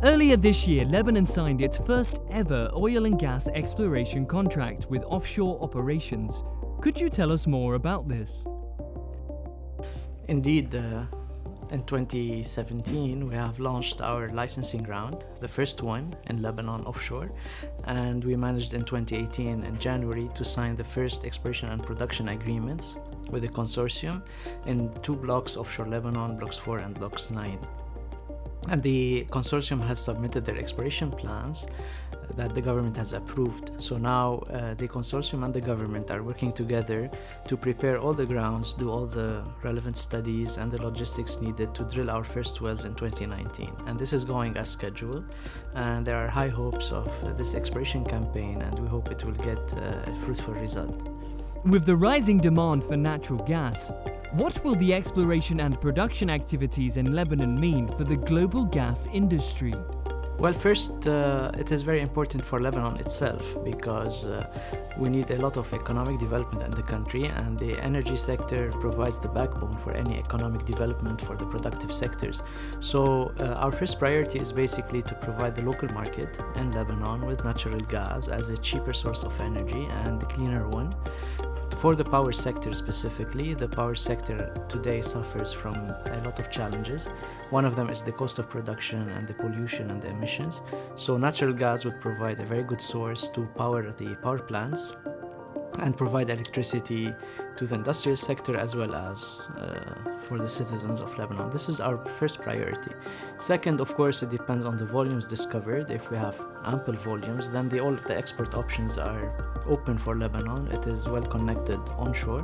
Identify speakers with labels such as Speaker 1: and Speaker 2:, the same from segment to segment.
Speaker 1: Earlier this year, Lebanon signed its first ever oil and gas exploration contract with offshore operations. Could you tell us more about this?
Speaker 2: Indeed, in 2017, we have launched our licensing round, the first one in Lebanon offshore, and we managed in 2018 in January to sign the first exploration and production agreements with a consortium in 2 blocks offshore Lebanon, Blocks 4 and Blocks 9. And the consortium has submitted their exploration plans that the government has approved. So now the consortium and the government are working together to prepare all the grounds, do all the relevant studies and the logistics needed to drill our first wells in 2019. And this is going as scheduled. And there are high hopes of this exploration campaign, and we hope it will get a fruitful result.
Speaker 1: With the rising demand for natural gas, what will the exploration and production activities in Lebanon mean for the global gas industry?
Speaker 2: Well, first, it is very important for Lebanon itself because we need a lot of economic development in the country, and the energy sector provides the backbone for any economic development for the productive sectors. So our first priority is basically to provide the local market in Lebanon with natural gas as a cheaper source of energy and a cleaner one. For the power sector specifically, the power sector today suffers from a lot of challenges. One of them is the cost of production and the pollution and the emissions. So natural gas would provide a very good source to power the power plants and provide electricity to the industrial sector as well as for the citizens of Lebanon. This is our first priority. Second, of course, it depends on the volumes discovered. If we have ample volumes, then all of the export options are open for Lebanon. It is well connected onshore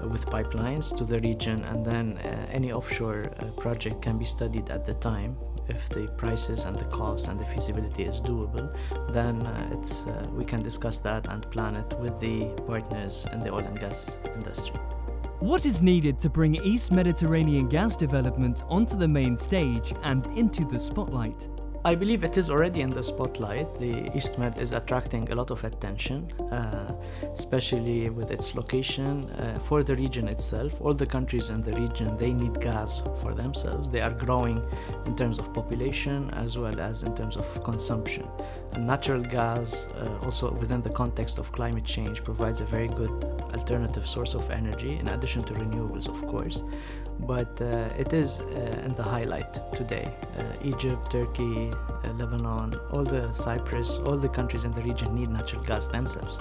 Speaker 2: with pipelines to the region, and then any offshore project can be studied at the time. If the prices and the cost and the feasibility is doable, then we can discuss that and plan it with the partners in the oil and gas industry.
Speaker 1: What is needed to bring East Mediterranean gas development onto the main stage and into the spotlight?
Speaker 2: I believe it is already in the spotlight. The East Med is attracting a lot of attention, especially with its location for the region itself. All the countries in the region, they need gas for themselves. They are growing in terms of population as well as in terms of consumption. And natural gas, also within the context of climate change, provides a very good alternative source of energy, in addition to renewables, of course. But it is in the highlight today. Egypt, Turkey, Lebanon, all the Cyprus, all the countries in the region need natural gas themselves.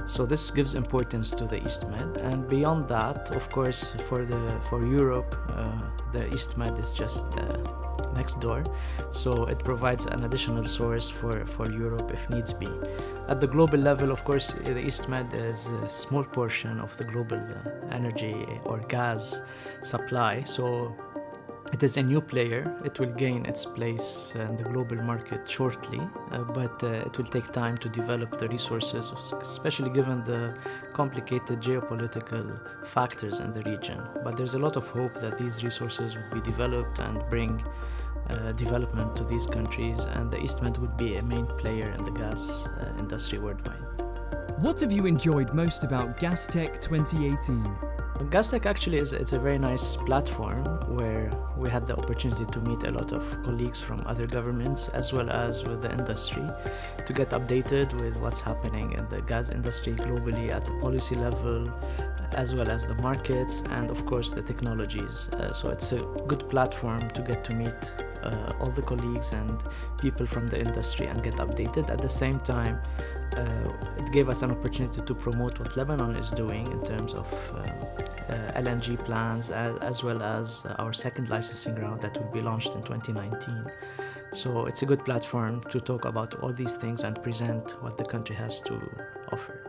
Speaker 2: So this gives importance to the East Med. And beyond that, of course, for Europe, the East Med is just next door. So it provides an additional source for Europe if needs be. At the global level, of course, the East Med is a small portion of the global energy or gas supply. So it is a new player. It will gain its place in the global market shortly, but it will take time to develop the resources, especially given the complicated geopolitical factors in the region. But there's a lot of hope that these resources would be developed and bring development to these countries, and the East Med would be a main player in the gas industry worldwide.
Speaker 1: What have you enjoyed most about Gastech 2018?
Speaker 2: Gastech actually it's a very nice platform where we had the opportunity to meet a lot of colleagues from other governments as well as with the industry to get updated with what's happening in the gas industry globally at the policy level, as well as the markets and of course the technologies. So it's a good platform to get to meet all the colleagues and people from the industry and get updated. At the same time, it gave us an opportunity to promote what Lebanon is doing in terms of LNG plans, as well as our second licensing round that will be launched in 2019. So it's a good platform to talk about all these things and present what the country has to offer.